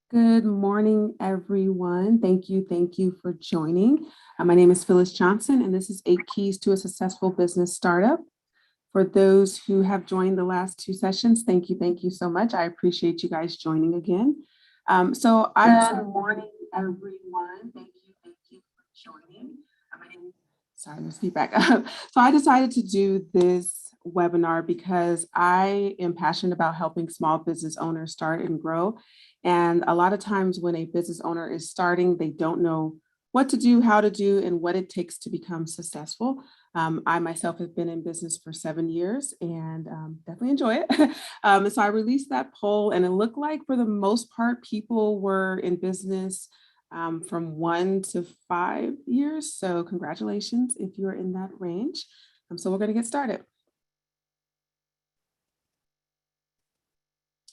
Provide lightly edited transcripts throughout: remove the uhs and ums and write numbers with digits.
Good morning, everyone. Thank you for joining. My name is Phyllis Johnson, and this is 8 Keys to a Successful Business Startup. For those who have joined the last two sessions, thank you so much. I appreciate you guys joining again. Good morning, everyone. Thank you for joining. My name Sorry, there's feedback. So I decided to do this webinar because I am passionate about helping small business owners start and grow. And a lot of times when a business owner is starting, they don't know what to do, how to do, and what it takes to become successful. I myself have been in business for 7 years and definitely enjoy it. So I released that poll, and it looked like for the most part, people were in business from 1 to 5 years. So congratulations if you're in that range. So we're going to get started.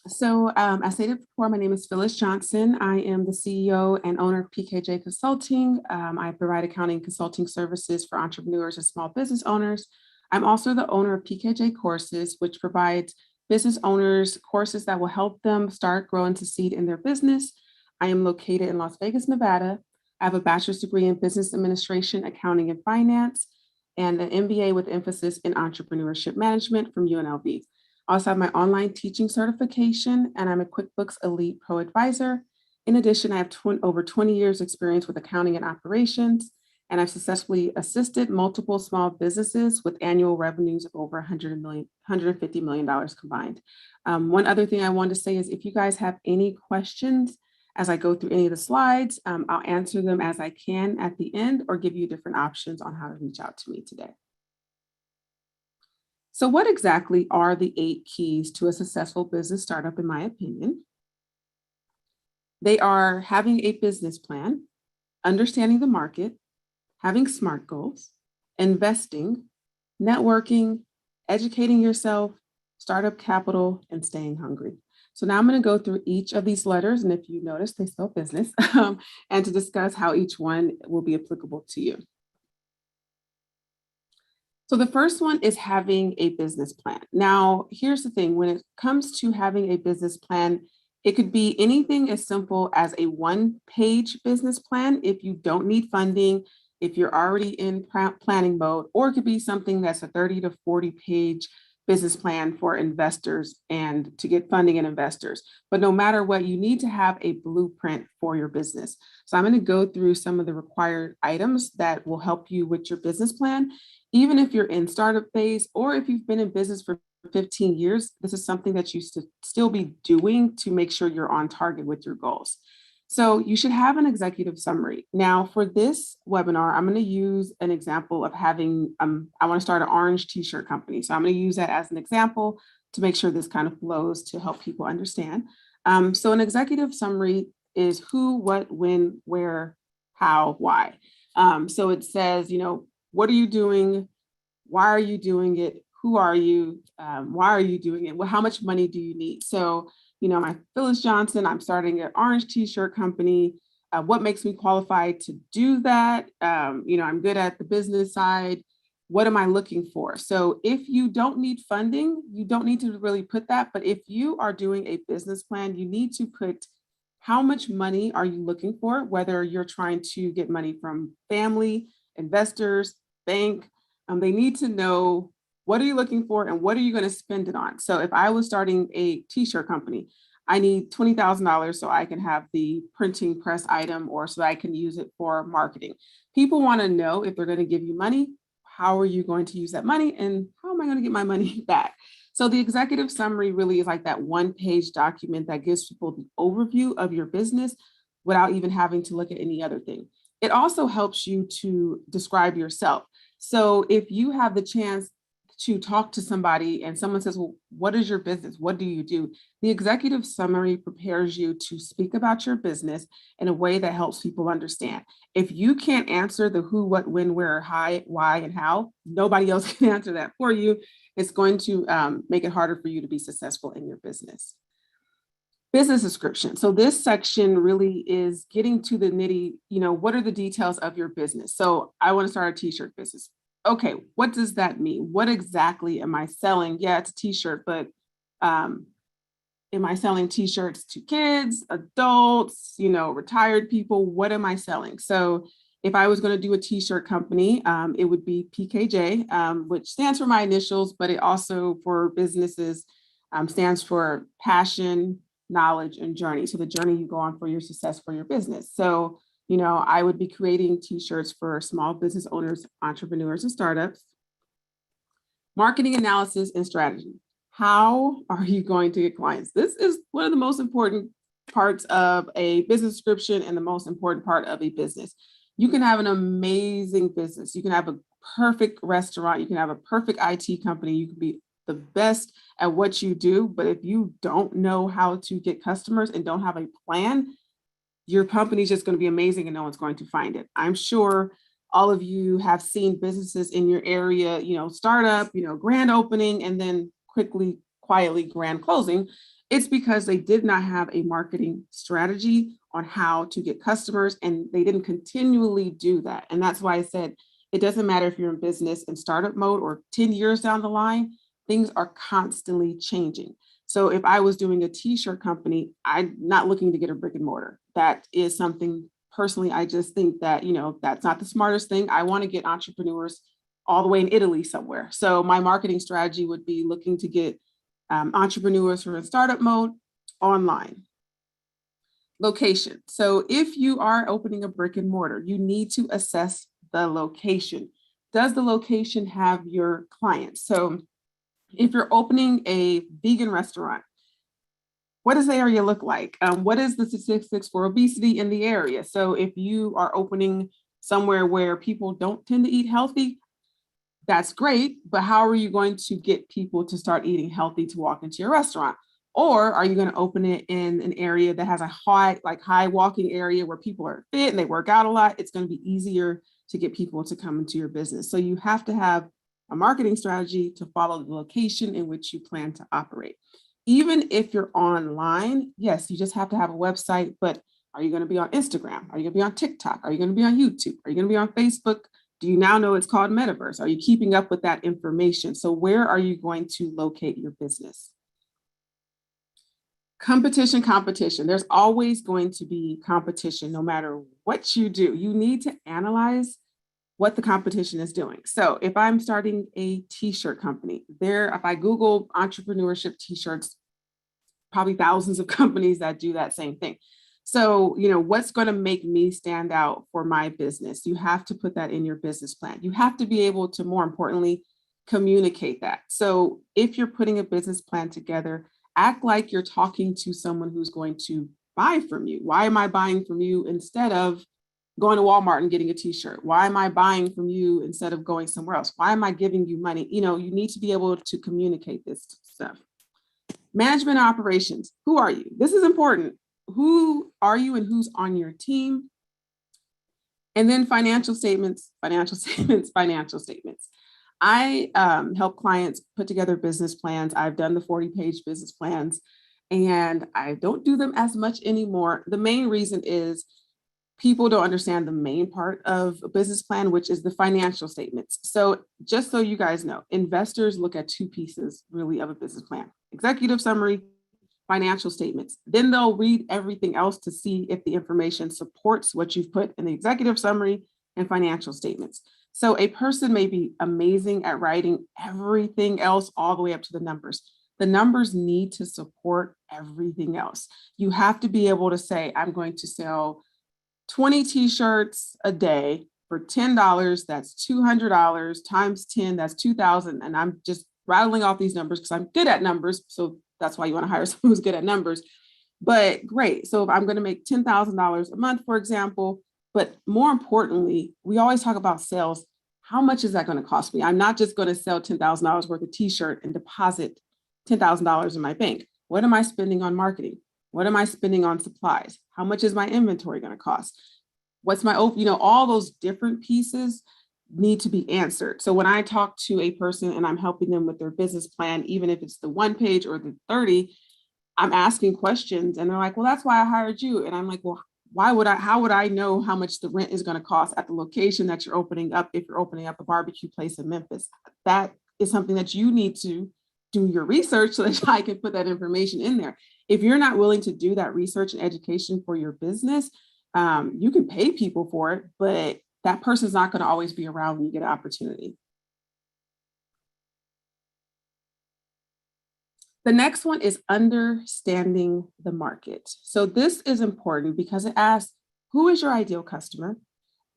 So as stated before, my name is Phyllis Johnson. I am the CEO and owner of PKJ Consulting. I provide accounting consulting services for entrepreneurs and small business owners. I'm also the owner of PKJ Courses, which provides business owners courses that will help them start, grow, and succeed in their business. I am located in Las Vegas, Nevada. I have a bachelor's degree in business administration, accounting, and finance, and an MBA with emphasis in entrepreneurship management from UNLV. I also have my online teaching certification, and I'm a QuickBooks Elite Pro Advisor. In addition, I have over 20 years experience with accounting and operations, and I've successfully assisted multiple small businesses with annual revenues of over $150 million combined. One other thing I wanted to say is if you guys have any questions as I go through any of the slides, I'll answer them as I can at the end or give you different options on how to reach out to me today. So what exactly are the 8 keys to a successful business startup, in my opinion? They are having a business plan, understanding the market, having SMART goals, investing, networking, educating yourself, startup capital, and staying hungry. So now I'm going to go through each of these letters, and if you notice, they spell business, and to discuss how each one will be applicable to you. So the first one is having a business plan. Now, here's the thing, when it comes to having a business plan, it could be anything as simple as a one-page business plan if you don't need funding, if you're already in planning mode, or it could be something that's a 30 to 40-page business plan for investors and to get funding and investors. But no matter what, you need to have a blueprint for your business. So I'm going to go through some of the required items that will help you with your business plan. Even if you're in startup phase or if you've been in business for 15 years, this is something that you should still be doing to make sure you're on target with your goals. So you should have an executive summary. Now for this webinar, I'm going to use an example of having, I want to start an orange t-shirt company. So I'm going to use that as an example to make sure this kind of flows to help people understand. So an executive summary is who, what, when, where, how, why. So it says, what are you doing? Why are you doing it? Who are you? Why are you doing it? Well, how much money do you need? So, my Phyllis Johnson, I'm starting an orange t-shirt company. What makes me qualified to do that? I'm good at the business side. What am I looking for? So if you don't need funding, you don't need to really put that. But if you are doing a business plan, you need to put how much money are you looking for, whether you're trying to get money from family, investors, bank. They need to know what are you looking for and what are you going to spend it on. So if I was starting a t-shirt company, I need $20,000 so I can have the printing press item or so I can use it for marketing. People want to know if they're going to give you money, how are you going to use that money and how am I going to get my money back? So the executive summary really is like that one-page document that gives people the overview of your business without even having to look at any other thing. It also helps you to describe yourself. So if you have the chance to talk to somebody and someone says, well, what is your business? What do you do? The executive summary prepares you to speak about your business in a way that helps people understand. If you can't answer the who, what, when, where, how, why, and how, nobody else can answer that for you. It's going to make it harder for you to be successful in your business. Business description. So this section really is getting to the nitty, what are the details of your business? So I want to start a t-shirt business. Okay, what does that mean? What exactly am I selling? Yeah, it's a t-shirt, but am I selling t-shirts to kids, adults, retired people? What am I selling? So if I was going to do a t-shirt company, it would be PKJ, which stands for my initials, but it also for businesses stands for passion, knowledge, and journey. So the journey you go on for your success for your business. So, I would be creating t-shirts for small business owners, entrepreneurs, and startups. Marketing analysis and strategy. How are you going to get clients? This is one of the most important parts of a business description and the most important part of a business. You can have an amazing business. You can have a perfect restaurant. You can have a perfect IT company. You can be the best at what you do. But if you don't know how to get customers and don't have a plan, your company is just going to be amazing and no one's going to find it. I'm sure all of you have seen businesses in your area, startup, grand opening, and then quickly, quietly grand closing. It's because they did not have a marketing strategy on how to get customers, and they didn't continually do that. And that's why I said, it doesn't matter if you're in business in startup mode or 10 years down the line, things are constantly changing. So if I was doing a t-shirt company, I'm not looking to get a brick and mortar. That is something personally, I just think that, that's not the smartest thing. I want to get entrepreneurs all the way in Italy somewhere. So my marketing strategy would be looking to get entrepreneurs who are in startup mode online. Location. So if you are opening a brick and mortar, you need to assess the location. Does the location have your clients? So if you're opening a vegan restaurant, what does the area look like? What is the statistics for obesity in the area? So if you are opening somewhere where people don't tend to eat healthy, that's great, but how are you going to get people to start eating healthy to walk into your restaurant? Or are you going to open it in an area that has a high walking area where people are fit and they work out a lot? It's going to be easier to get people to come into your business. So you have to have a marketing strategy to follow the location in which you plan to operate. Even if you're online, yes, you just have to have a website, but are you going to be on Instagram? Are you going to be on TikTok? Are you going to be on YouTube? Are you going to be on Facebook? Do you now know it's called Metaverse? Are you keeping up with that information? So where are you going to locate your business? Competition. There's always going to be competition no matter what you do. You need to analyze what the competition is doing. So if I'm starting a t-shirt company, if I Google entrepreneurship t-shirts, probably thousands of companies that do that same thing. So, what's going to make me stand out for my business? You have to put that in your business plan. You have to be able to, more importantly, communicate that. So if you're putting a business plan together, act like you're talking to someone who's going to buy from you. Why am I buying from you instead of going to Walmart and getting a t-shirt? Why am I buying from you instead of going somewhere else? Why am I giving you money? You need to be able to communicate this stuff. Management operations. Who are you? This is important. Who are you and who's on your team? And then financial statements. I help clients put together business plans. I've done the 40-page business plans, and I don't do them as much anymore. The main reason is people don't understand the main part of a business plan, which is the financial statements. So just so you guys know, investors look at two pieces really of a business plan: executive summary, financial statements. Then they'll read everything else to see if the information supports what you've put in the executive summary and financial statements. So a person may be amazing at writing everything else all the way up to the numbers. The numbers need to support everything else. You have to be able to say, I'm going to sell 20 t-shirts a day for $10. That's $200 times 10, that's 2,000. And I'm just rattling off these numbers because I'm good at numbers. So that's why you want to hire someone who's good at numbers. But great. So if I'm going to make $10,000 a month, for example, but more importantly, we always talk about sales. How much is that going to cost me? I'm not just going to sell $10,000 worth of t-shirt and deposit $10,000 in my bank. What am I spending on marketing? What am I spending on supplies? How much is my inventory going to cost? What's my, all those different pieces need to be answered. So when I talk to a person and I'm helping them with their business plan, even if it's the 1 page or the 30, I'm asking questions and they're like, well, that's why I hired you. And I'm like, well, how would I know how much the rent is going to cost at the location that you're opening up if you're opening up a barbecue place in Memphis? That is something that you need to do your research so that I can put that information in there. If you're not willing to do that research and education for your business, you can pay people for it, but that person's not going to always be around when you get an opportunity. The next one is understanding the market. So this is important because it asks, who is your ideal customer?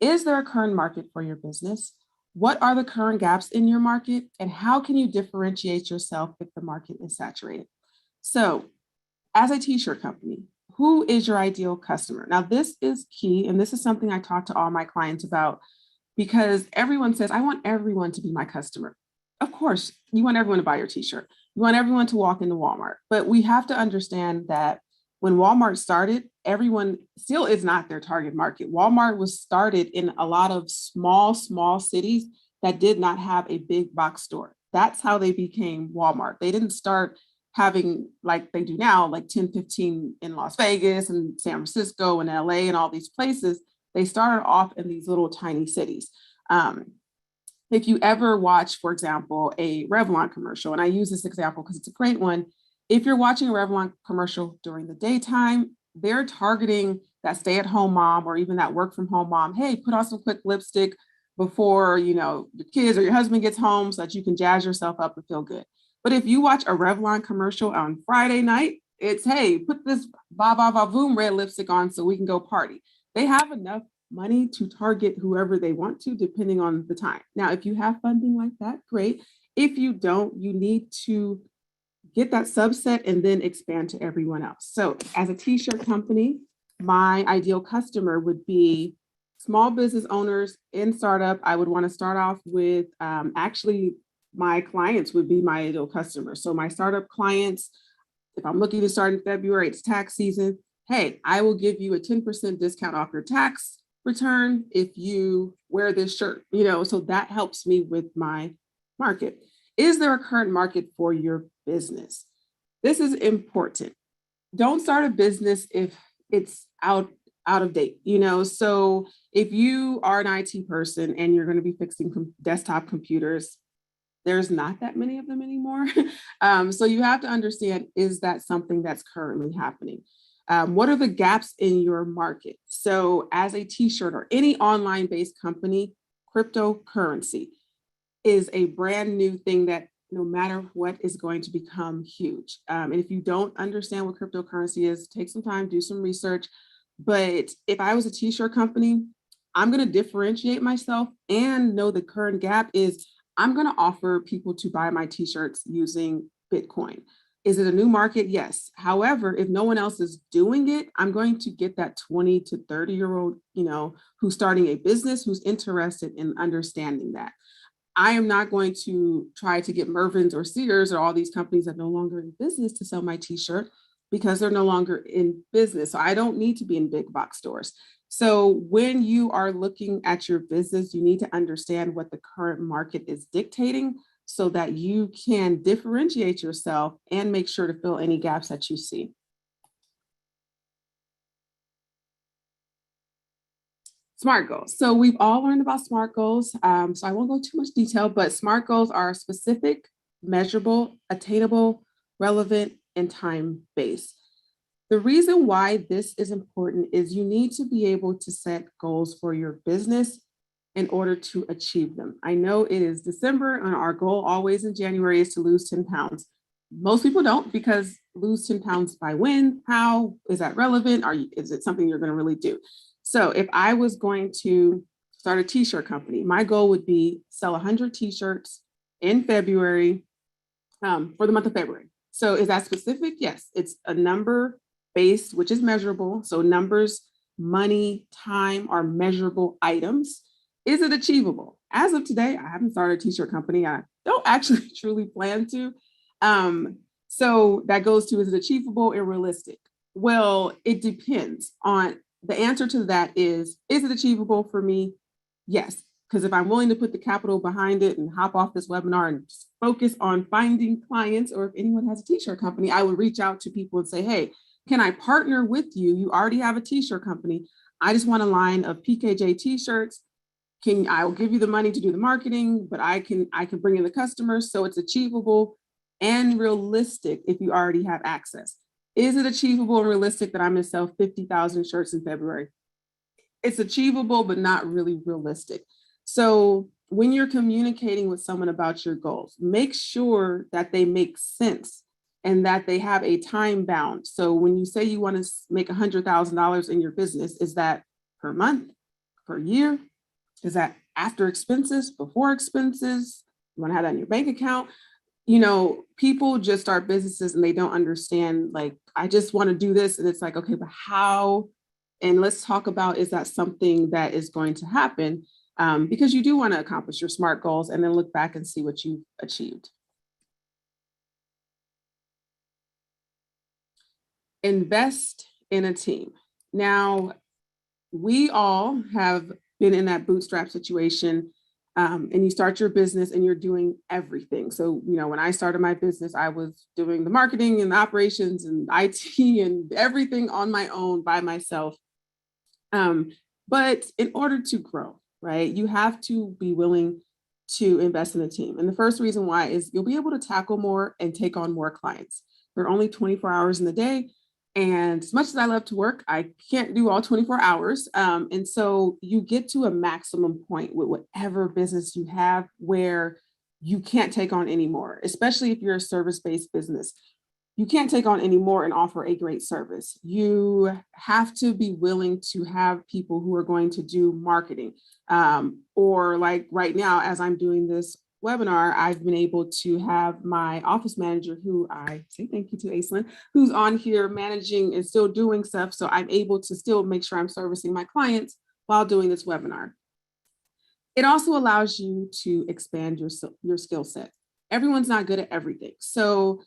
Is there a current market for your business? What are the current gaps in your market? And how can you differentiate yourself if the market is saturated? So as a t-shirt company, who is your ideal customer? Now, this is key, and this is something I talk to all my clients about because everyone says, I want everyone to be my customer. Of course, you want everyone to buy your t-shirt. You want everyone to walk into Walmart, but we have to understand that when Walmart started, everyone still is not their target market. Walmart was started in a lot of small cities that did not have a big box store. That's how they became Walmart. They didn't start having like they do now, like 10, 15 in Las Vegas and San Francisco and LA and all these places. They started off in these little tiny cities. If you ever watch, for example, a Revlon commercial, and I use this example because it's a great one. If you're watching a Revlon commercial during the daytime, they're targeting that stay-at-home mom or even that work-from-home mom. Hey, put on some quick lipstick before your kids or your husband gets home so that you can jazz yourself up and feel good. But if you watch a Revlon commercial on Friday night, it's, hey, put this Ba Ba Ba Boom red lipstick on so we can go party. They have enough money to target whoever they want to, depending on the time. Now, if you have funding like that, great. If you don't, you need to get that subset and then expand to everyone else. So as a t-shirt company, my ideal customer would be small business owners in startup. I would want to start off with actually my clients would be my ideal customer. So my startup clients, if I'm looking to start in February, it's tax season. Hey, I will give you a 10% discount off your tax return if you wear this shirt, so that helps me with my market. Is there a current market for your business? This is important. Don't start a business if it's out of date, so if you are an IT person and you're going to be fixing desktop computers, there's not that many of them anymore. So you have to understand, is that something that's currently happening? What are the gaps in your market? So as a t-shirt or any online-based company, cryptocurrency is a brand new thing that no matter what is going to become huge. And if you don't understand what cryptocurrency is, take some time, do some research. But if I was a t-shirt company, I'm going to differentiate myself and know the current gap is I'm going to offer people to buy my t-shirts using Bitcoin. Is it a new market? Yes. However, if no one else is doing it, I'm going to get that 20 to 30-year-old, who's starting a business, who's interested in understanding that. I am not going to try to get Mervyn's or Sears or all these companies that are no longer in business to sell my t-shirt because they're no longer in business. So I don't need to be in big box stores. So when you are looking at your business, you need to understand what the current market is dictating so that you can differentiate yourself and make sure to fill any gaps that you see. SMART goals. So we've all learned about SMART goals. So I won't go too much detail, but SMART goals are specific, measurable, attainable, relevant, and time-based. The reason why this is important is you need to be able to set goals for your business in order to achieve them. I know it is December and our goal always in January is to lose 10 pounds. Most people don't because lose 10 pounds by when, how, is that relevant? Is it something you're going to really do? So if I was going to start a t-shirt company, my goal would be sell 100 t-shirts in February for the month of February. So is that specific? Yes, it's a number based, which is measurable. So numbers, money, time are measurable items. Is it achievable? As of today, I haven't started a t-shirt company. I don't actually truly plan to. So that goes to, is it achievable and realistic? Well, it depends on, the answer to that is it achievable for me? Yes, because if I'm willing to put the capital behind it and hop off this webinar and just focus on finding clients, or if anyone has a t-shirt company, I would reach out to people and say, hey, can I partner with you? You already have a t-shirt company. I just want a line of PKJ t-shirts. I'll give you the money to do the marketing, but I can bring in the customers. So it's achievable and realistic if you already have access. Is it achievable and realistic that I'm going to sell 50,000 shirts in February? It's achievable, but not really realistic. So when you're communicating with someone about your goals, make sure that they make sense and that they have a time bound. So when you say you want to make $100,000 in your business, is that per month, per year? Is that after expenses, before expenses? You want to have that in your bank account? You know, people just start businesses and they don't understand, like, I just want to do this. And it's like, okay, but how? And let's talk about, is that something that is going to happen? Because you do want to accomplish your SMART goals and then look back and see what you've achieved. Invest in a team. Now, we all have been in that bootstrap situation, and you start your business and you're doing everything. So, you know, when I started my business, I was doing the marketing and the operations and IT and everything on my own by myself. But in order to grow, right, you have to be willing to invest in a team. And the first reason why is you'll be able to tackle more and take on more clients. There are only 24 hours in the day. And as much as I love to work, I can't do all 24 hours. And so you get to a maximum point with whatever business you have where you can't take on anymore, especially if you're a service-based business. You can't take on any more and offer a great service. You have to be willing to have people who are going to do marketing. Or like right now, as I'm doing this webinar, I've been able to have my office manager, who I say thank you to Aislinn, who's on here managing and still doing stuff. So I'm able to still make sure I'm servicing my clients while doing this webinar. It also allows you to expand your skill set. Everyone's not good at everything. So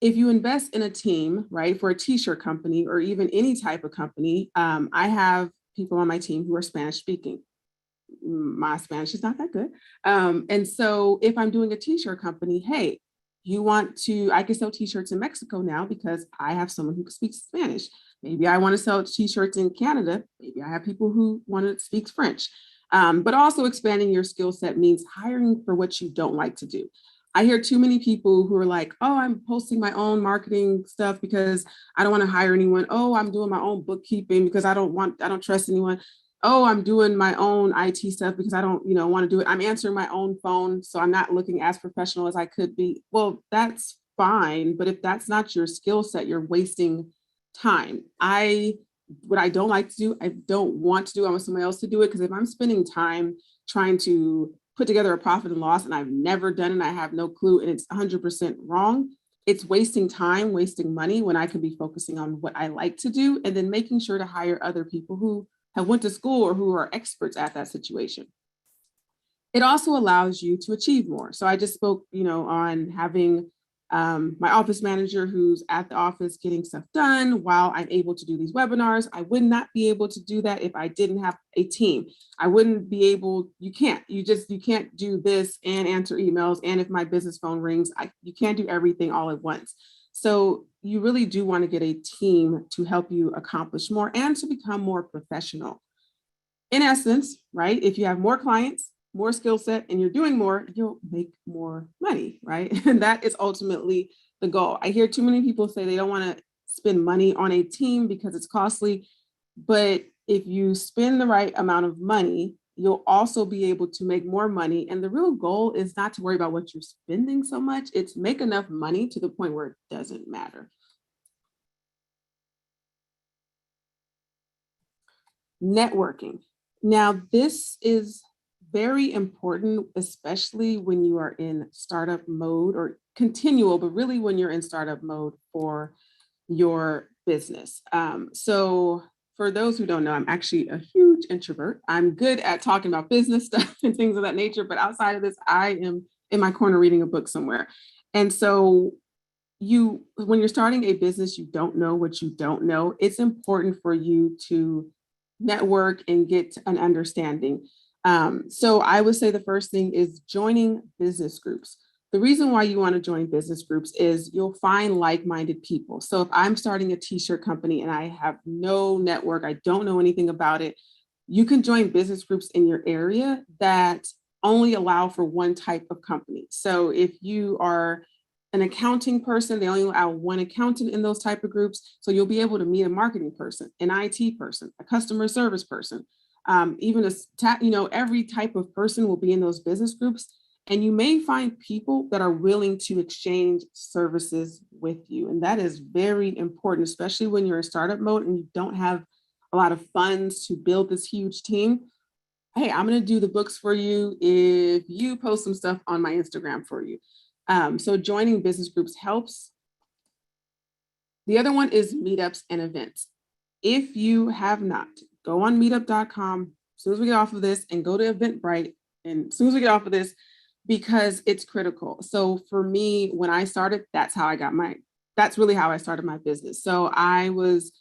if you invest in a team, right, for a t-shirt company or even any type of company, I have people on my team who are Spanish speaking. My Spanish is not that good. And so if I'm doing a t-shirt company, hey, I can sell t-shirts in Mexico now because I have someone who speaks Spanish. Maybe I want to sell t-shirts in Canada. Maybe I have people who want to speak French. But also expanding your skill set means hiring for what you don't like to do. I hear too many people who are like, oh, I'm posting my own marketing stuff because I don't want to hire anyone. Oh, I'm doing my own bookkeeping because I don't trust anyone. Oh, I'm doing my own IT stuff because I don't, want to do it. I'm answering my own phone, so I'm not looking as professional as I could be. Well, that's fine. But if that's not your skill set, you're wasting time. What I don't like to do, I don't want to do, I want somebody else to do it. Because if I'm spending time trying to put together a profit and loss and I've never done it, I have no clue, and it's 100% wrong, it's wasting time, wasting money when I could be focusing on what I like to do and then making sure to hire other people who have went to school or who are experts at that situation. It also allows you to achieve more. So I just spoke, on having my office manager who's at the office getting stuff done while I'm able to do these webinars. I would not be able to do that if I didn't have a team. I wouldn't be able, you can't do this and answer emails. And if my business phone rings, you can't do everything all at once. So you really do want to get a team to help you accomplish more and to become more professional. In essence, right? If you have more clients, more skill set, and you're doing more, you'll make more money, right? And that is ultimately the goal. I hear too many people say they don't want to spend money on a team because it's costly, but if you spend the right amount of money, you'll also be able to make more money. And the real goal is not to worry about what you're spending so much, it's make enough money to the point where it doesn't matter. Networking. Now, this is very important, especially when you are in startup mode or continual, but really when you're in startup mode for your business. So for those who don't know, I'm actually a huge introvert. I'm good at talking about business stuff and things of that nature, but outside of this, I am in my corner reading a book somewhere. And so when you're starting a business, you don't know what you don't know. It's important for you to network and get an understanding. So I would say the first thing is joining business groups. The reason why you want to join business groups is you'll find like-minded people. So if I'm starting a t-shirt company and I have no network, I don't know anything about it, you can join business groups in your area that only allow for one type of company. So if you are an accounting person. They only allow one accountant in those type of groups. So you'll be able to meet a marketing person, an IT person, a customer service person, even every type of person will be in those business groups. And you may find people that are willing to exchange services with you. And that is very important, especially when you're in startup mode and you don't have a lot of funds to build this huge team. Hey, I'm going to do the books for you if you post some stuff on my Instagram for you. So joining business groups helps. The other one is meetups and events. If you have not, go on meetup.com as soon as we get off of this and go to Eventbrite. And as soon as we get off of this, because it's critical. So for me, when I started, that's really how I started my business. So I was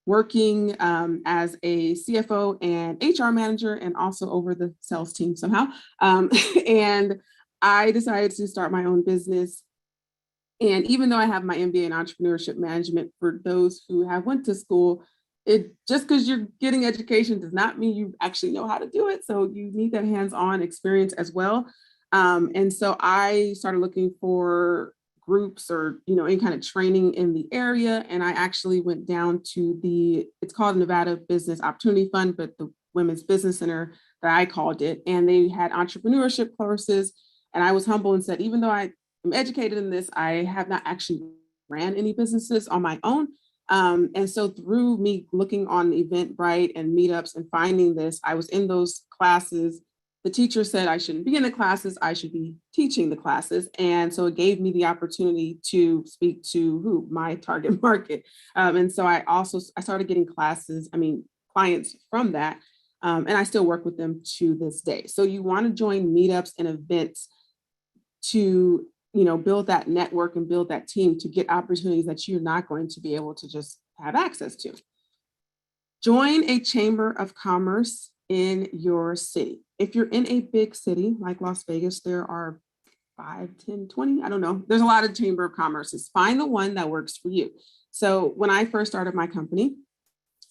working as a CFO and HR manager and also over the sales team somehow. And I decided to start my own business. And even though I have my MBA in entrepreneurship management, for those who have went to school, it just because you're getting education does not mean you actually know how to do it. So you need that hands-on experience as well. And so I started looking for groups or, any kind of training in the area. And I actually went down to it's called Nevada Business Opportunity Fund, but the Women's Business Center that I called it. And they had entrepreneurship courses. And I was humble and said, even though I am educated in this, I have not actually ran any businesses on my own. And so through me looking on Eventbrite and meetups and finding this, I was in those classes. The teacher said I shouldn't be in the classes, I should be teaching the classes. And so it gave me the opportunity to speak to my target market. And so I started getting clients from that. And I still work with them to this day. So you want to join meetups and events to build that network and build that team to get opportunities that you're not going to be able to just have access to. Join a chamber of commerce in your city. If you're in a big city like Las Vegas, there are 5, 10, 20, I don't know. There's a lot of chamber of commerces. Find the one that works for you. So when I first started my company,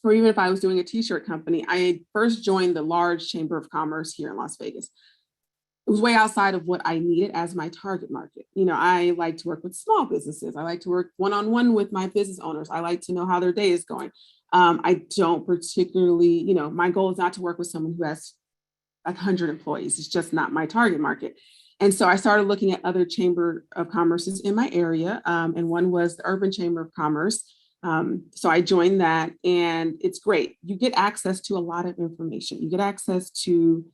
or even if I was doing a t-shirt company, I first joined the large chamber of commerce here in Las Vegas. It was way outside of what I needed as my target market. I like to work with small businesses. I like to work one-on-one with my business owners. I like to know how their day is going. I don't particularly, my goal is not to work with someone who has 100 employees. It's just not my target market. And so I started looking at other chamber of commerces in my area. And one was the Urban Chamber of Commerce. So I joined that and it's great. You get access to a lot of information. You get access to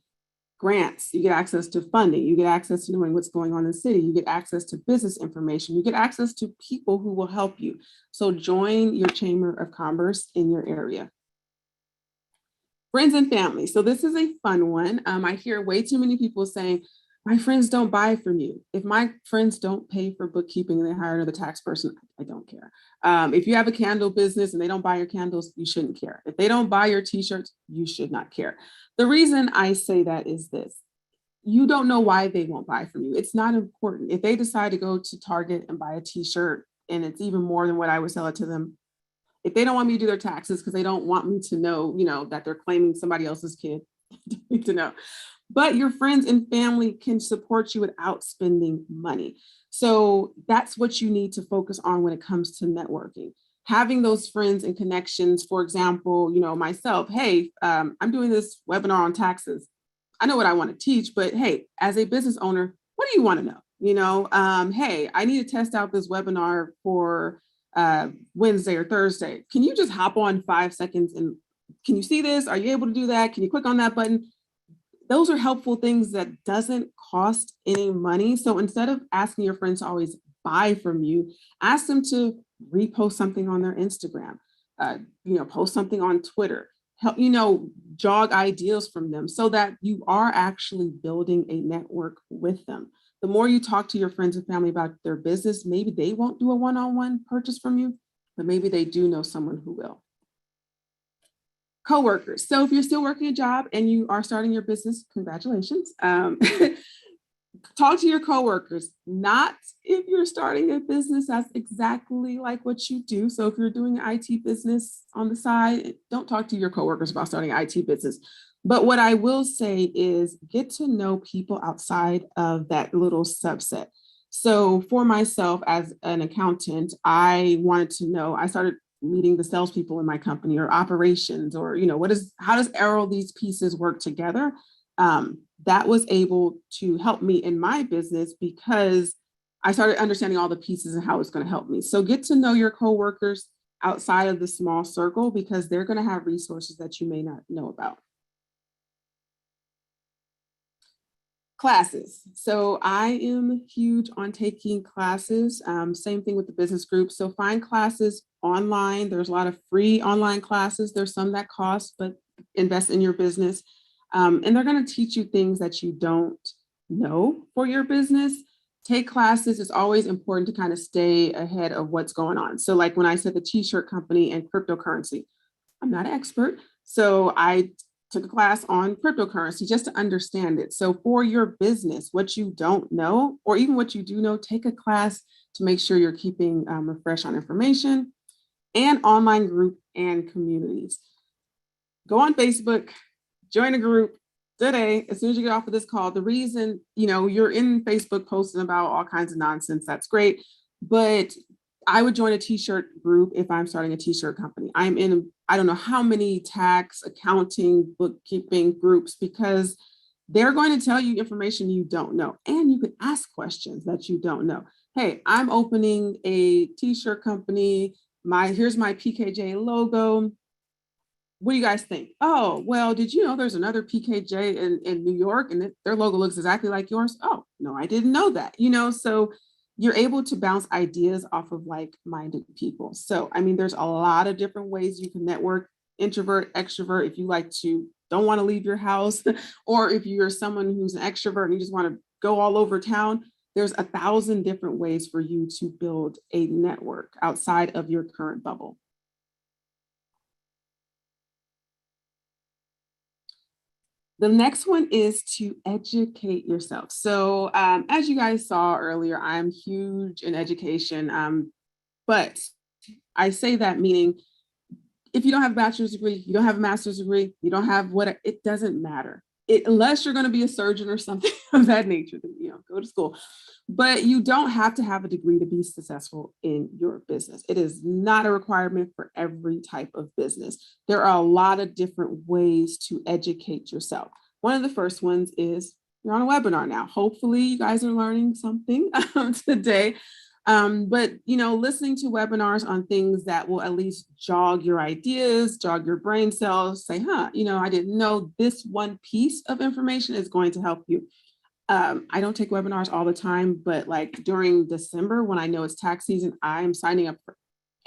grants, you get access to funding, you get access to knowing what's going on in the city, you get access to business information, you get access to people who will help you. So join your chamber of commerce in your area. Friends and family. So this is a fun one. I hear way too many people saying, my friends don't buy from you. If my friends don't pay for bookkeeping and they hire another tax person, I don't care. If you have a candle business and they don't buy your candles, you shouldn't care. If they don't buy your t-shirts, you should not care. The reason I say that is this. You don't know why they won't buy from you. It's not important. If they decide to go to Target and buy a t-shirt and it's even more than what I would sell it to them, if they don't want me to do their taxes because they don't want me to know, that they're claiming somebody else's kid, don't need to know. But your friends and family can support you without spending money. So that's what you need to focus on when it comes to networking. Having those friends and connections, for example, myself, hey, I'm doing this webinar on taxes. I know what I want to teach, but hey, as a business owner, what do you want to know? Hey, I need to test out this webinar for Wednesday or Thursday. Can you just hop on 5 seconds and can you see this? Are you able to do that? Can you click on that button? Those are helpful things that doesn't cost any money. So instead of asking your friends to always buy from you, ask them to repost something on their Instagram, post something on Twitter, help, jog ideas from them so that you are actually building a network with them. The more you talk to your friends and family about their business, maybe they won't do a one-on-one purchase from you, but maybe they do know someone who will. Coworkers. So if you're still working a job and you are starting your business, congratulations. Talk to your coworkers, not if you're starting a business that's exactly like what you do. So if you're doing an IT business on the side, don't talk to your coworkers about starting an IT business. But what I will say is get to know people outside of that little subset. So for myself as an accountant, I wanted to know, I started meeting the salespeople in my company or operations or, how does all these pieces work together? That was able to help me in my business because I started understanding all the pieces and how it's going to help me. So get to know your coworkers outside of the small circle because they're going to have resources that you may not know about. Classes. So I am huge on taking classes. Same thing with the business group. So find classes online. There's a lot of free online classes. There's some that cost, but invest in your business. And they're going to teach you things that you don't know for your business. Take classes. It's always important to kind of stay ahead of what's going on. So like when I said the t-shirt company and cryptocurrency, I'm not an expert. So I took a class on cryptocurrency just to understand it. So for your business, what you don't know, or even what you do know, take a class to make sure you're keeping refresh on information and online group and communities. Go on Facebook, join a group today, as soon as you get off of this call. The reason, you're in Facebook posting about all kinds of nonsense, that's great. But I would join a t-shirt group if I'm starting a t-shirt company. I'm in, I don't know how many tax, accounting, bookkeeping groups, because they're going to tell you information you don't know. And you can ask questions that you don't know. Hey, I'm opening a t-shirt company. Here's my PKJ logo. What do you guys think? Oh, well, did you know there's another PKJ in New York and their logo looks exactly like yours? Oh, no, I didn't know that. So you're able to bounce ideas off of like-minded people. So, I mean, there's a lot of different ways you can network, introvert, extrovert, if you don't want to leave your house, or if you're someone who's an extrovert and you just want to go all over town, there's 1,000 different ways for you to build a network outside of your current bubble. The next one is to educate yourself. So as you guys saw earlier, I'm huge in education, but I say that meaning if you don't have a bachelor's degree, you don't have a master's degree, you don't have it doesn't matter. Unless you're going to be a surgeon or something of that nature, then, go to school. But you don't have to have a degree to be successful in your business. It is not a requirement for every type of business. There are a lot of different ways to educate yourself. One of the first ones is you're on a webinar now. Hopefully you guys are learning something today. But listening to webinars on things that will at least jog your ideas, jog your brain cells, say, I didn't know this one piece of information is going to help you. I don't take webinars all the time, but like during December, when I know it's tax season, I'm signing up for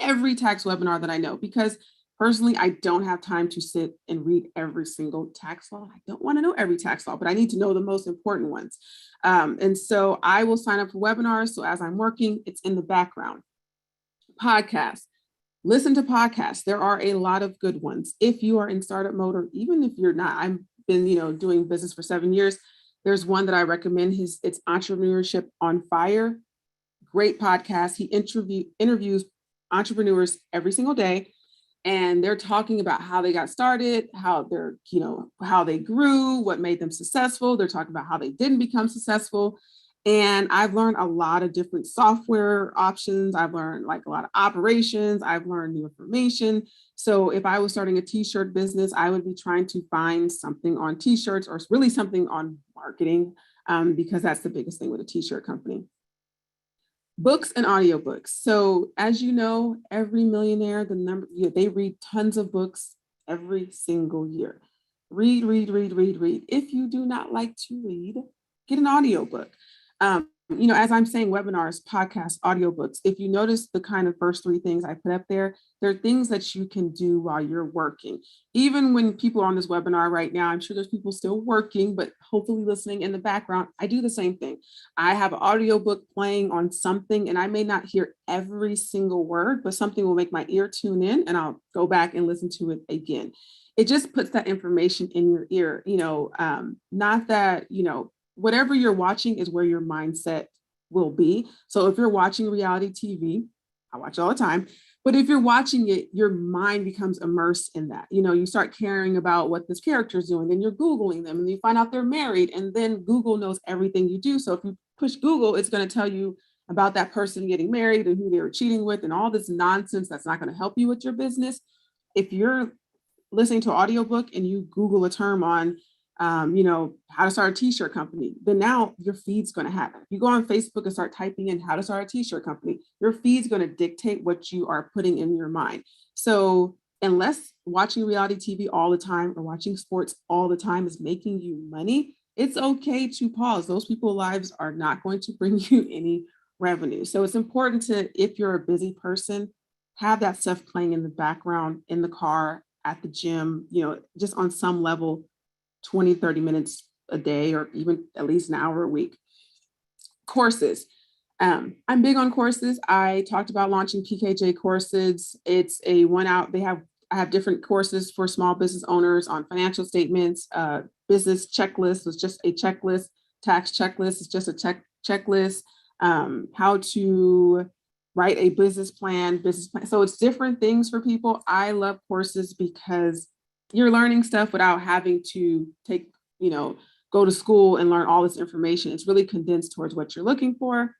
every tax webinar that I know, because personally, I don't have time to sit and read every single tax law. I don't want to know every tax law, but I need to know the most important ones. And so I will sign up for webinars. So as I'm working, it's in the background. Podcasts. Listen to podcasts. There are a lot of good ones. If you are in startup mode, or even if you're not, I've been, doing business for 7 years. There's one that I recommend. It's Entrepreneurship on Fire. Great podcast. He interviews entrepreneurs every single day, and they're talking about how they got started, how how they grew, what made them successful. They're talking about how they didn't become successful. And I've learned a lot of different software options. I've learned like a lot of operations. I've learned new information. So if I was starting a t-shirt business, I would be trying to find something on t-shirts, or really something on marketing, because that's the biggest thing with a t-shirt company. Books and audiobooks. So as you know, every millionaire, they read tons of books every single year. Read, read, read, read, read. If you do not like to read, get an audiobook. As I'm saying, webinars, podcasts, audiobooks, if you notice the kind of first 3 things I put up there, they're things that you can do while you're working. Even when people are on this webinar right now, I'm sure there's people still working, but hopefully listening in the background. I do the same thing. I have an audiobook playing on something, and I may not hear every single word, but something will make my ear tune in, and I'll go back and listen to it again. It just puts that information in your ear, not that, whatever you're watching is where your mindset will be. So if you're watching reality TV, I watch it all the time, but if you're watching it, your mind becomes immersed in that. You start caring about what this character is doing, and you're Googling them, and you find out they're married, and then Google knows everything you do. So if you push Google, it's going to tell you about that person getting married and who they were cheating with and all this nonsense that's not going to help you with your business. If you're listening to an audiobook and you Google a term on, how to start a t-shirt company, then now your feed's going to have it. You go on Facebook and start typing in how to start a t-shirt company, your feed's going to dictate what you are putting in your mind. So unless watching reality TV all the time or watching sports all the time is making you money, it's okay to pause. Those people's lives are not going to bring you any revenue. So it's important to, if you're a busy person, have that stuff playing in the background, in the car, at the gym, just on some level, 20, 30 minutes a day, or even at least an hour a week. Courses. I'm big on courses. I talked about launching PKJ courses. It's a I have different courses for small business owners on financial statements, business checklist was just a checklist, tax checklist is just a checklist, how to write a business plan. So it's different things for people. I love courses because you're learning stuff without having to go to school and learn all this information. It's really condensed towards what you're looking for.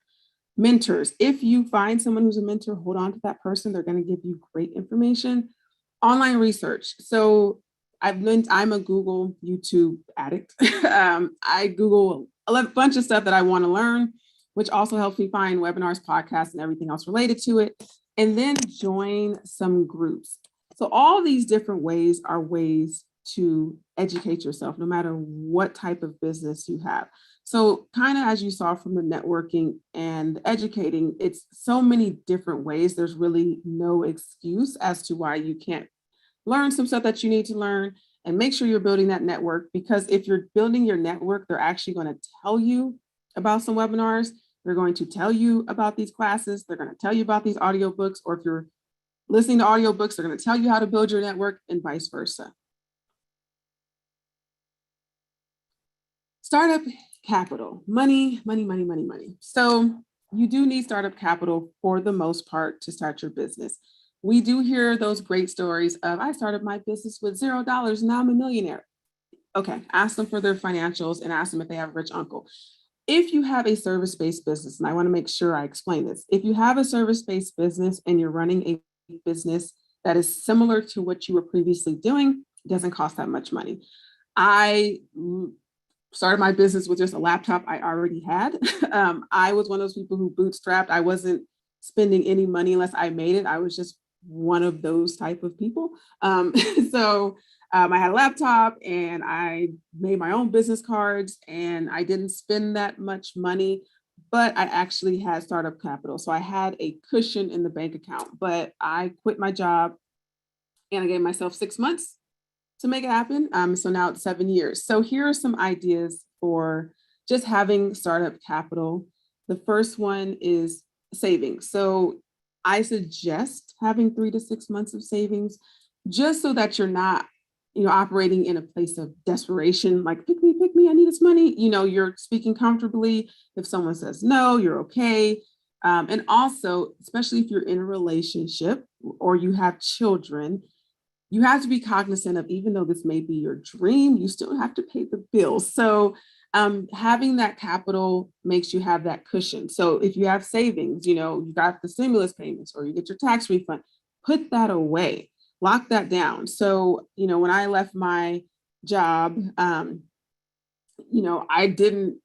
Mentors. If you find someone who's a mentor, hold on to that person. They're going to give you great information. Online research. So I'm a Google, YouTube addict. I Google a bunch of stuff that I want to learn, which also helps me find webinars, podcasts, and everything else related to it. And then join some groups. So all these different ways are ways to educate yourself, no matter what type of business you have. So kind of as you saw from the networking and educating, it's so many different ways. There's really no excuse as to why you can't learn some stuff that you need to learn, and make sure you're building that network, because if you're building your network, they're actually going to tell you about some webinars. They're going to tell you about these classes. They're going to tell you about these audiobooks, or if you're listening to audiobooks, they're going to tell you how to build your network, and vice versa. Startup capital, money. So you do need startup capital for the most part to start your business. We do hear those great stories of, I started my business with $0, now I'm a millionaire. Okay, ask them for their financials and ask them if they have a rich uncle. If you have a service-based business, and I want to make sure I explain this, if you have a service-based business and you're running a business that is similar to what you were previously doing, it doesn't cost that much money. I started my business with just a laptop I already had. I was one of those people who bootstrapped. I wasn't spending any money unless I made it. I was just one of those type of people. So I had a laptop and I made my own business cards, and I didn't spend that much money, but I actually had startup capital. So I had a cushion in the bank account, but I quit my job and I gave myself 6 months to make it happen. So now it's 7 years. So here are some ideas for just having startup capital. The first one is savings. So I suggest having 3 to 6 months of savings, just so that you're not, operating in a place of desperation, like pick me, I need this money. You're speaking comfortably. If someone says no, you're okay. And also, especially if you're in a relationship or you have children, you have to be cognizant of, even though this may be your dream, you still have to pay the bills. So having that capital makes you have that cushion. So if you have savings, you got the stimulus payments or you get your tax refund, put that away, lock that down. So, when I left my job, I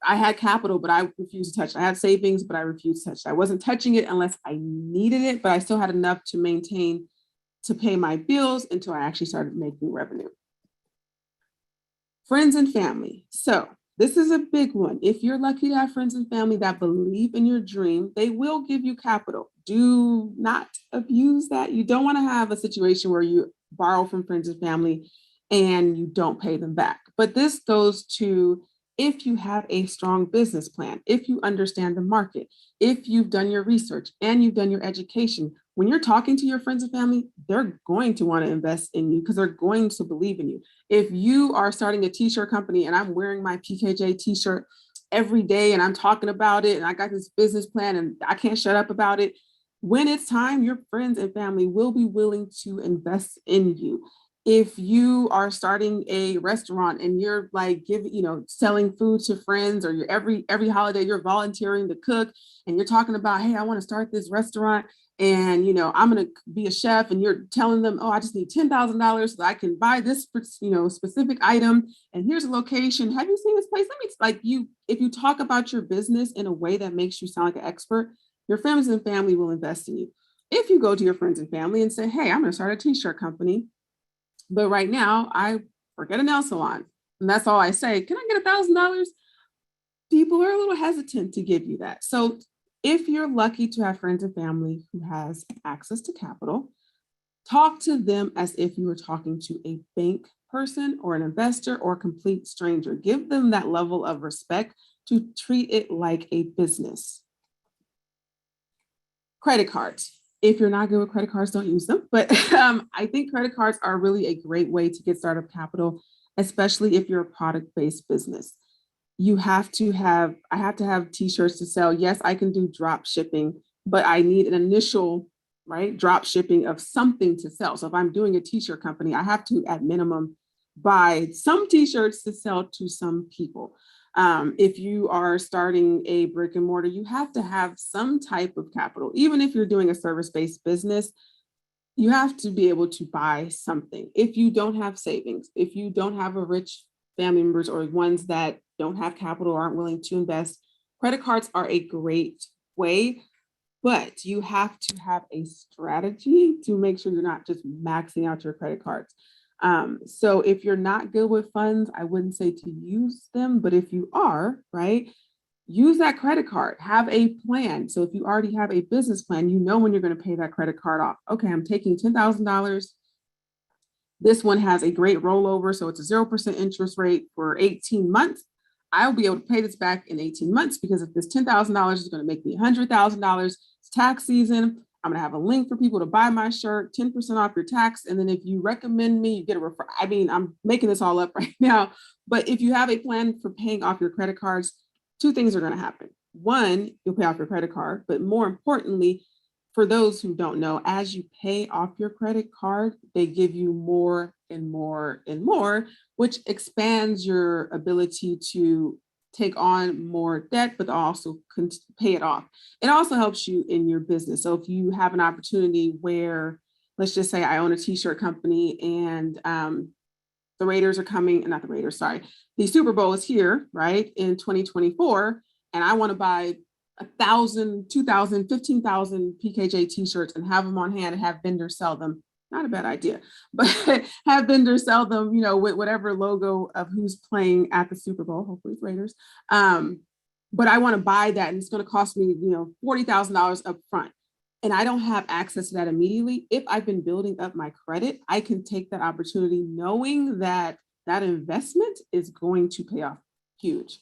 had capital, but I refused to touch it. I had savings, but I refused to touch it. I wasn't touching it unless I needed it, but I still had enough to pay my bills until I actually started making revenue. Friends and family. So this is a big one. If you're lucky to have friends and family that believe in your dream, they will give you capital. Do not abuse that. You don't want to have a situation where you borrow from friends and family and you don't pay them back. But this goes to, if you have a strong business plan, if you understand the market, if you've done your research and you've done your education, when you're talking to your friends and family, they're going to want to invest in you because they're going to believe in you. If you are starting a t-shirt company and I'm wearing my PKJ t-shirt every day and I'm talking about it and I got this business plan and I can't shut up about it, when it's time, your friends and family will be willing to invest in you. If you are starting a restaurant and you're like selling food to friends, or you're every holiday you're volunteering to cook, and you're talking about, hey, I want to start this restaurant, and I'm going to be a chef, and you're telling them, oh, I just need $10,000 so that I can buy this specific item, and here's a location. Have you seen this place? Let me like you If you talk about your business in a way that makes you sound like an expert, your friends and family will invest in you. If you go to your friends and family and say, hey, I'm going to start a t-shirt company, but right now I work at a nail salon, and that's all I say, can I get $1,000? People are a little hesitant to give you that. So if you're lucky to have friends and family who has access to capital, talk to them as if you were talking to a bank person or an investor or a complete stranger. Give them that level of respect to treat it like a business. Credit cards. If you're not good with credit cards, don't use them. But I think credit cards are really a great way to get startup capital, especially if you're a product-based business. I have to have t-shirts to sell. Yes, I can do drop shipping, but I need an initial, right, drop shipping of something to sell. So if I'm doing a t-shirt company, I have to at minimum buy some t-shirts to sell to some people. If you are starting a brick and mortar, you have to have some type of capital. Even if you're doing a service-based business, you have to be able to buy something. If you don't have savings, if you don't have a rich family members or ones that don't have capital, aren't willing to invest, credit cards are a great way, but you have to have a strategy to make sure you're not just maxing out your credit cards. So if you're not good with funds, I wouldn't say to use them, but if you are, right, use that credit card, have a plan. So if you already have a business plan, you know when you're going to pay that credit card off. Okay, I'm taking $10,000. This one has a great rollover, so it's a 0% interest rate for 18 months. I'll be able to pay this back in 18 months because if this $10,000 is going to make me $100,000, it's tax season. I'm going to have a link for people to buy my shirt, 10% off your tax. And then if you recommend me, you get a refer. I mean, I'm making this all up right now, but if you have a plan for paying off your credit cards, two things are going to happen. One, you'll pay off your credit card, but more importantly, for those who don't know, as you pay off your credit card, they give you more and more and more, which expands your ability to take on more debt, but also pay it off. It also helps you in your business. So if you have an opportunity where, let's just say I own a t-shirt company, and the Raiders are coming, not the Raiders, sorry, the Super Bowl is here, right, in 2024, and I want to buy 1,000, 2,000, 15,000 PKJ t-shirts and have them on hand and have vendors sell them. Not a bad idea, but have vendors sell them, with whatever logo of who's playing at the Super Bowl, hopefully it's Raiders. But I want to buy that, and it's going to cost me, $40,000 up front. And I don't have access to that immediately. If I've been building up my credit, I can take that opportunity knowing that that investment is going to pay off huge.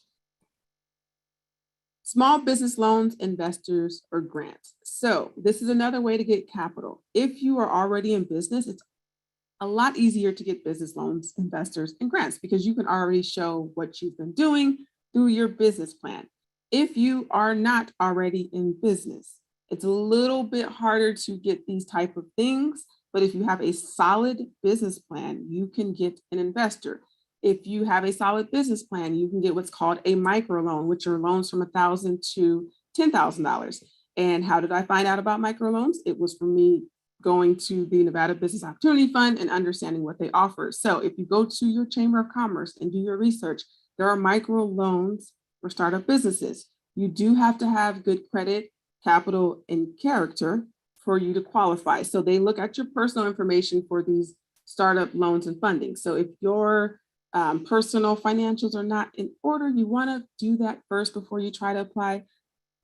Small business loans, investors, or grants. So this is another way to get capital. If you are already in business, it's a lot easier to get business loans, investors, and grants because you can already show what you've been doing through your business plan. If you are not already in business, it's a little bit harder to get these type of things, but if you have a solid business plan, you can get an investor. If you have a solid business plan, you can get what's called a microloan, which are loans from $1,000 to $10,000. And how did I find out about microloans? It was from me going to the Nevada Business Opportunity Fund and understanding what they offer. So if you go to your Chamber of Commerce and do your research, there are microloans for startup businesses. You do have to have good credit, capital, and character for you to qualify. So they look at your personal information for these startup loans and funding. So if your personal financials are not in order, you want to do that first before you try to apply.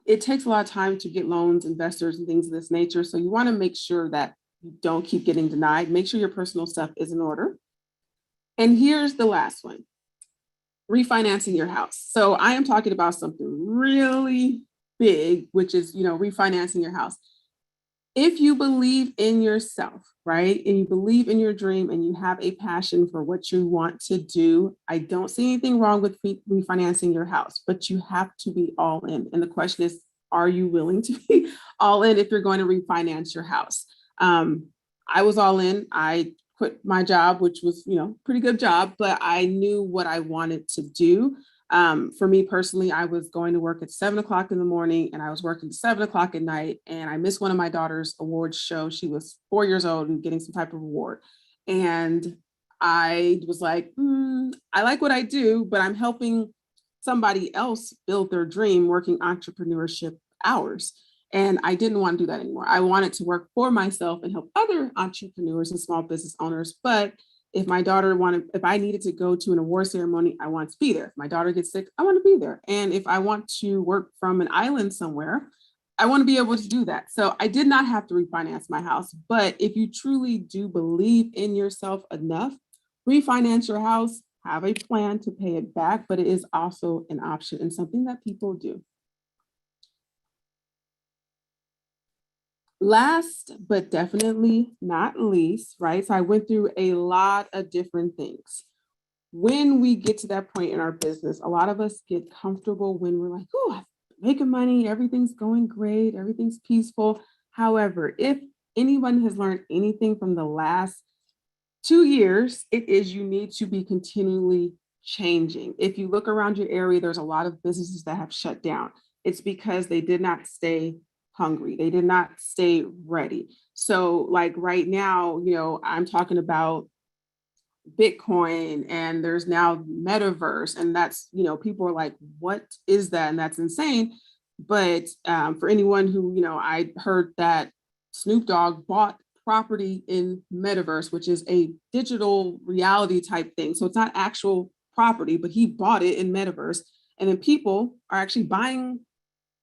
It takes a lot of time to get loans, investors, and things of this nature. So you want to make sure that you don't keep getting denied. Make sure your personal stuff is in order. And here's the last one, refinancing your house. So I am talking about something really big, which is, refinancing your house. If you believe in yourself, right, and you believe in your dream and you have a passion for what you want to do, I don't see anything wrong with refinancing your house, but you have to be all in. And the question is, are you willing to be all in if you're going to refinance your house? I was all in. I quit my job, which was, pretty good job, but I knew what I wanted to do. For me personally, I was going to work at 7 o'clock in the morning and I was working 7 o'clock at night. And I missed one of my daughter's awards show. She was 4 years old and getting some type of award. And I was like, I like what I do, but I'm helping somebody else build their dream working entrepreneurship hours. And I didn't want to do that anymore. I wanted to work for myself and help other entrepreneurs and small business owners. But if I needed to go to an award ceremony, I want to be there. If my daughter gets sick, I want to be there. And if I want to work from an island somewhere, I want to be able to do that. So I did not have to refinance my house. But if you truly do believe in yourself enough, refinance your house, have a plan to pay it back, but it is also an option and something that people do. Last, but definitely not least, right? So I went through a lot of different things. When we get to that point in our business, a lot of us get comfortable when we're like, oh, I'm making money, everything's going great, everything's peaceful. However, if anyone has learned anything from the last 2 years, it is you need to be continually changing. If you look around your area, there's a lot of businesses that have shut down. It's because they did not stay hungry. They did not stay ready. So like right now, I'm talking about Bitcoin and there's now metaverse. And that's, people are like, what is that? And that's insane. But for anyone who, I heard that Snoop Dogg bought property in metaverse, which is a digital reality type thing. So it's not actual property, but he bought it in metaverse. And then people are actually buying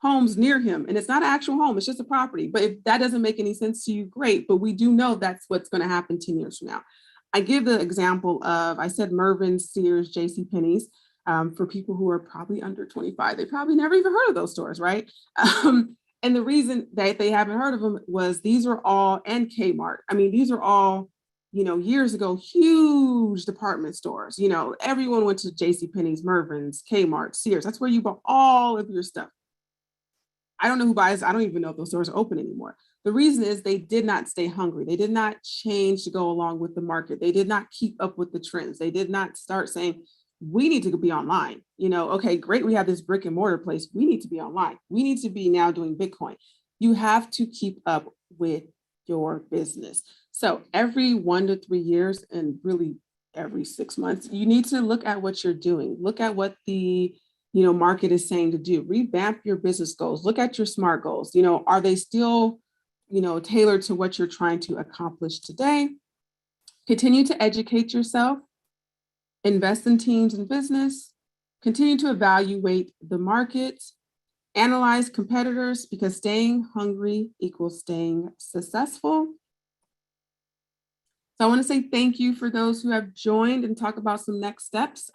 homes near him. And it's not an actual home, it's just a property. But if that doesn't make any sense to you, great. But we do know that's what's going to happen 10 years from now. I give the example of, I said Mervyn, Sears, JCPenney's. For people who are probably under 25, they probably never even heard of those stores, right? And the reason that they haven't heard of them was these are all, and Kmart. I mean, these are all, years ago, huge department stores. Everyone went to JCPenney's, Mervyn's, Kmart, Sears. That's where you bought all of your stuff. I don't know who buys. I don't even know if those stores are open anymore. The reason is they did not stay hungry. They did not change to go along with the market. They did not keep up with the trends. They did not start saying, we need to be online. Okay, great. We have this brick and mortar place. We need to be online. We need to be now doing Bitcoin. You have to keep up with your business. So every 1 to 3 years and really every 6 months, you need to look at what you're doing. Look at what the market is saying to do. Revamp your business goals. Look at your SMART goals. Are they still, tailored to what you're trying to accomplish today? Continue to educate yourself. Invest in teams and business, continue to evaluate the market, analyze competitors because staying hungry equals staying successful. So I want to say thank you for those who have joined and talk about some next steps.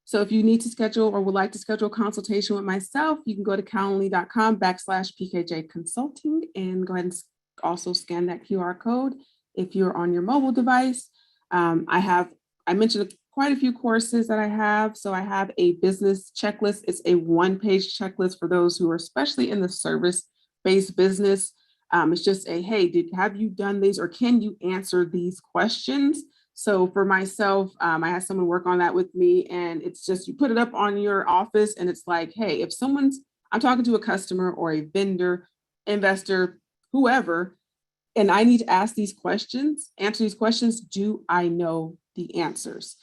So if you need to schedule or would like to schedule a consultation with myself, you can go to calendly.com/PKJ Consulting and go ahead and also scan that QR code if you're on your mobile device. I mentioned quite a few courses that I have. So I have a business checklist. It's a 1-page checklist for those who are especially in the service-based business. It's just hey, have you done these or can you answer these questions? So for myself, I had someone work on that with me and it's just, you put it up on your office and it's like, hey, if I'm talking to a customer or a vendor, investor, whoever, and I need to ask these questions, answer these questions, do I know the answers?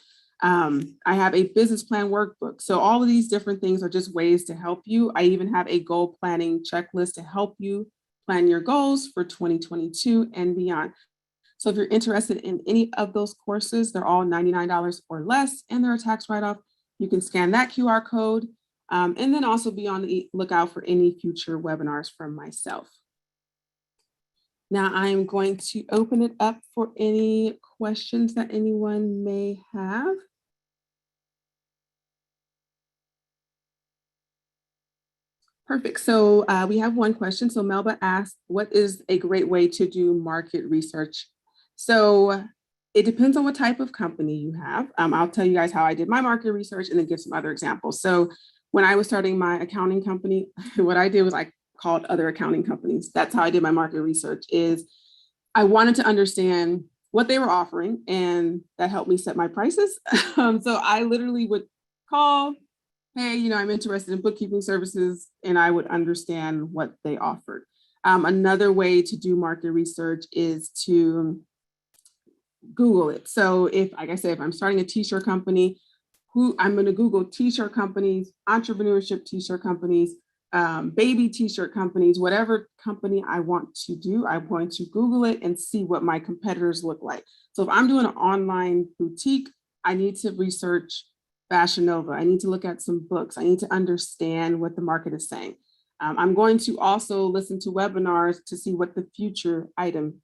I have a business plan workbook. So all of these different things are just ways to help you. I even have a goal planning checklist to help you plan your goals for 2022 and beyond. So if you're interested in any of those courses, they're all $99 or less, and they're a tax write-off. You can scan that QR code and then also be on the lookout for any future webinars from myself. Now I'm going to open it up for any questions that anyone may have. Perfect. So we have one question. So Melba asked, what is a great way to do market research? So it depends on what type of company you have. I'll tell you guys how I did my market research and then give some other examples. So when I was starting my accounting company, what I did was I called other accounting companies. That's how I did my market research. Is I wanted to understand what they were offering, and that helped me set my prices. So I literally would call, hey, I'm interested in bookkeeping services, and I would understand what they offered. Another way to do market research is to Google it. So if, like I said, if I'm starting a t-shirt company, who I'm going to Google t-shirt companies, entrepreneurship t-shirt companies, baby t-shirt companies, whatever company I want to do, I'm going to Google it and see what my competitors look like. So if I'm doing an online boutique, I need to research Fashion Nova. I need to look at some books. I need to understand what the market is saying. I'm going to also listen to webinars to see what the future items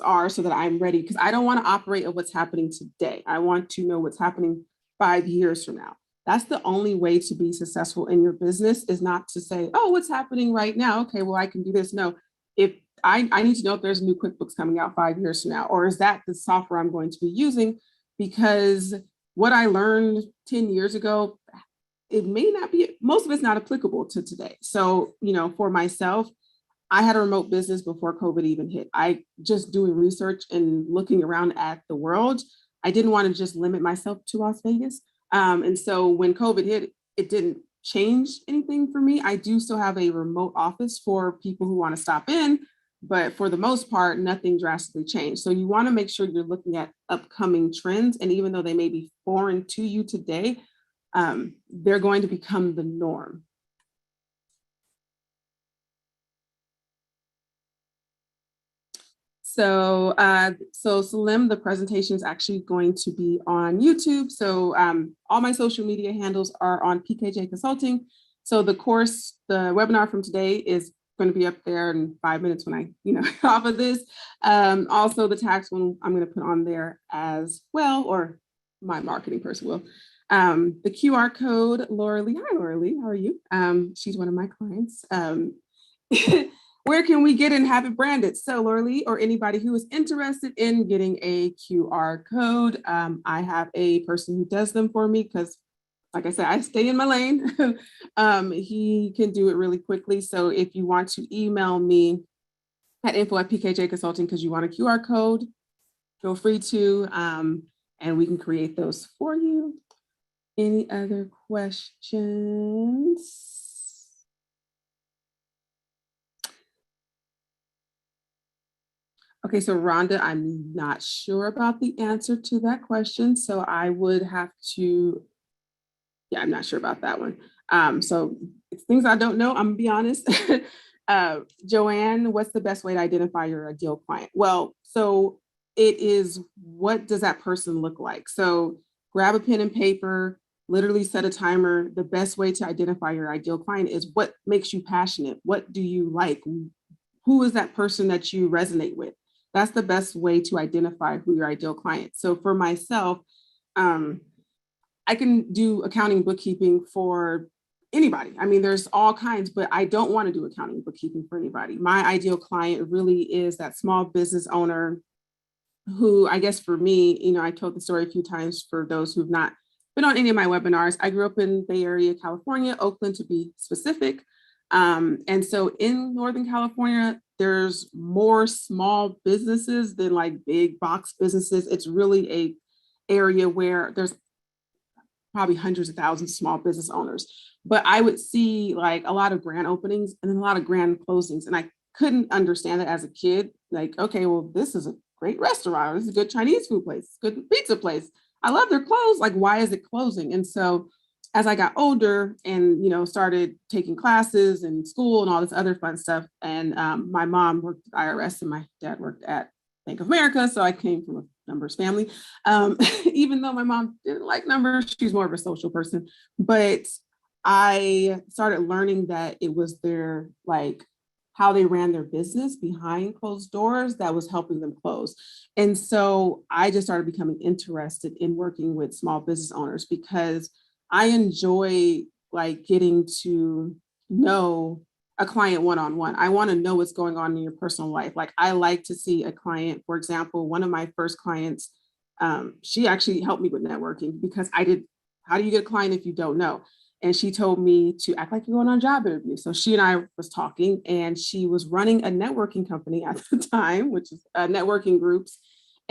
are so that I'm ready, because I don't want to operate at what's happening today. I want to know what's happening 5 years from now. That's the only way to be successful in your business, is not to say, oh, what's happening right now? Okay, well, I can do this. No, if I need to know if there's new QuickBooks coming out 5 years from now, or is that the software I'm going to be using? Because what I learned 10 years ago, it may not be, most of it's not applicable to today. So, for myself, I had a remote business before COVID even hit. I just doing research and looking around at the world. I didn't want to just limit myself to Las Vegas. And so when COVID hit, it didn't change anything for me. I do still have a remote office for people who want to stop in, but for the most part, nothing drastically changed. So you want to make sure you're looking at upcoming trends. And even though they may be foreign to you today, they're going to become the norm. So Salim, the presentation is actually going to be on YouTube. So all my social media handles are on PKJ Consulting. So the course, the webinar from today is going to be up there in 5 minutes when I, off of this. Also the tax one I'm going to put on there as well, or my marketing person will. The QR code, Laura Lee. Hi, Laura Lee. How are you? She's one of my clients. Where can we get and have it branded? So Laura Lee, or anybody who is interested in getting a QR code, I have a person who does them for me because, like I said, I stay in my lane. He can do it really quickly. So if you want to email me at info@PKJ Consulting because you want a QR code, feel free to, and we can create those for you. Any other questions? Okay, so Rhonda, I'm not sure about the answer to that question. So I would have to, yeah, I'm not sure about that one. So it's things I don't know, I'm gonna be honest. Joanne, what's the best way to identify your ideal client? Well, so it is, what does that person look like? So grab a pen and paper, literally set a timer. The best way to identify your ideal client is what makes you passionate. What do you like? Who is that person that you resonate with? That's the best way to identify who your ideal client. So for myself, I can do accounting, bookkeeping for anybody. I mean, there's all kinds, but I don't want to do accounting and bookkeeping for anybody. My ideal client really is that small business owner who, I guess for me, I told the story a few times for those who've not been on any of my webinars. I grew up in Bay Area, California, Oakland to be specific. And so in Northern California, there's more small businesses than like big box businesses. It's really a area where there's probably hundreds of thousands of small business owners. But I would see like a lot of grand openings and then a lot of grand closings. And I couldn't understand it as a kid. Like, okay, well, this is a great restaurant. This is a good Chinese food place, good pizza place. I love their clothes. Like, why is it closing? And so as I got older and, started taking classes and school and all this other fun stuff. And my mom worked at IRS and my dad worked at Bank of America. So I came from a numbers family. Even though my mom didn't like numbers, she's more of a social person. But I started learning that it was their, like, how they ran their business behind closed doors that was helping them close. And so I just started becoming interested in working with small business owners because I enjoy like getting to know a client one-on-one. I want to know what's going on in your personal life. Like I like to see a client, for example, one of my first clients, she actually helped me with networking because how do you get a client if you don't know? And she told me to act like you're going on a job interview. So she and I was talking and she was running a networking company at the time, which is networking groups.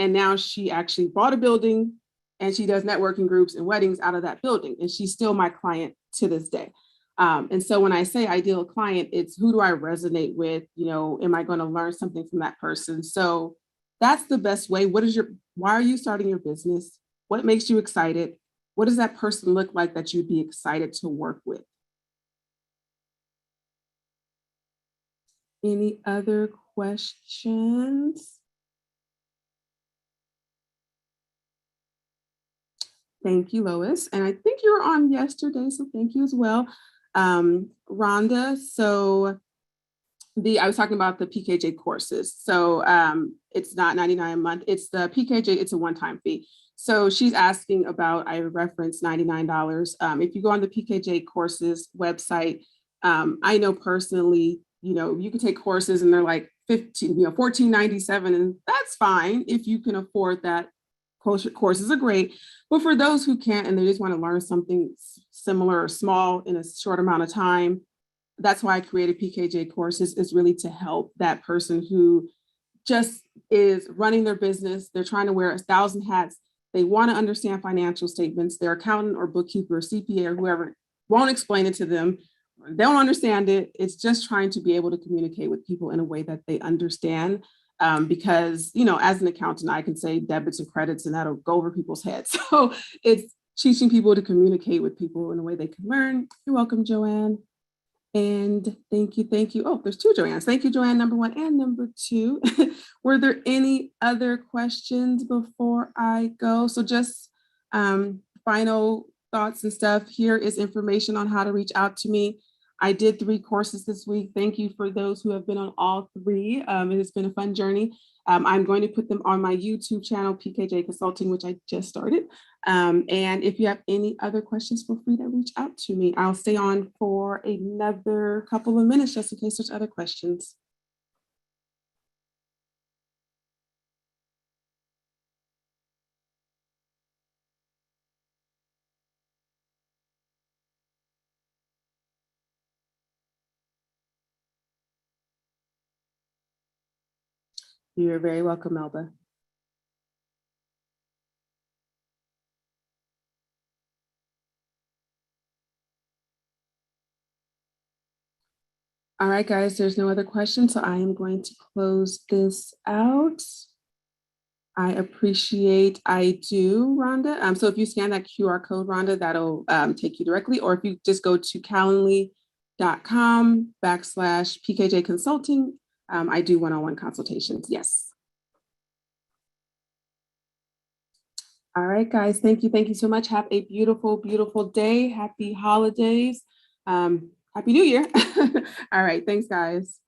And now she actually bought a building and she does networking groups and weddings out of that building. And she's still my client to this day. And so when I say ideal client, it's who do I resonate with? You know, am I going to learn something from that person? So that's the best way. Why are you starting your business? What makes you excited? What does that person look like that you'd be excited to work with? Any other questions? Thank you, Lois. And I think you were on yesterday, so thank you as well. Rhonda, so I was talking about the PKJ courses. So it's not $99 a month. It's the PKJ, it's a one-time fee. So she's asking about, I referenced $99. If you go on the PKJ courses website, I know personally, you know, you can take courses and they're like $14.97, and that's fine if you can afford that. Courses are great, but for those who can't and they just want to learn something similar or small in a short amount of time, that's why I created PKJ courses, is really to help that person who just is running their business. They're trying to wear 1,000 hats. They want to understand financial statements. Their accountant or bookkeeper or CPA or whoever won't explain it to them. They don't understand it. It's just trying to be able to communicate with people in a way that they understand. Because, you know, as an accountant, I can say debits and credits and that'll go over people's heads. So it's teaching people to communicate with people in a way they can learn. You're welcome, Joanne. And thank you, thank you. Oh, there's two Joannes. Thank you, Joanne, number one and number two. Were there any other questions before I go? So just final thoughts and stuff. Here is information on how to reach out to me. I did 3 courses this week. Thank you for those who have been on all 3. It has been a fun journey. I'm going to put them on my YouTube channel, PKJ Consulting, which I just started. And if you have any other questions, feel free to reach out to me. I'll stay on for another couple of minutes just in case there's other questions. You're very welcome, Melba. All right, guys, there's no other questions, so I am going to close this out. I appreciate, I do, Rhonda. So if you scan that QR code, Rhonda, that'll take you directly, or if you just go to calendly.com/PKJ Consulting, I do one-on-one consultations, yes. All right, guys, thank you so much. Have a beautiful, beautiful day. Happy holidays. Happy New Year. All right, thanks, guys.